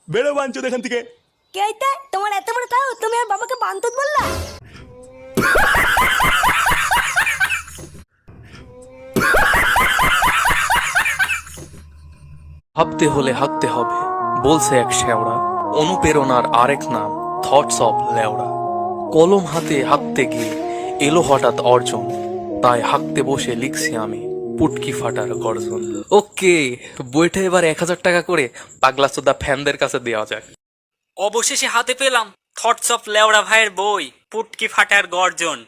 বেরো বাঞ্চোদ এখান থেকে। কে এটা? তোমার এত বড় তাও তুমি আর বাবাকে বান্তুত বললা? ভাবতে হলে হাঁকতে হবে, বলছে এক শেওড়া। অনুপ্রেরণার আরেক নাম থটস অফ লেওড়া। কলম হাতে হাঁকতে গিয়ে এলো হঠাৎ অর্জন, তাই হাঁকতে বসে লিখছি আমি পুটকি ফাটার গর্জন। ওকে, বইটা এবার 1000 টাকা করে পাগলা চোদা ফ্যানদের কাছে দেওয়া যাক। অবশেষে হাতে পেলাম থটস অফ লেওড়া ভাইয়ের বই পুটকি ফাটার গর্জন।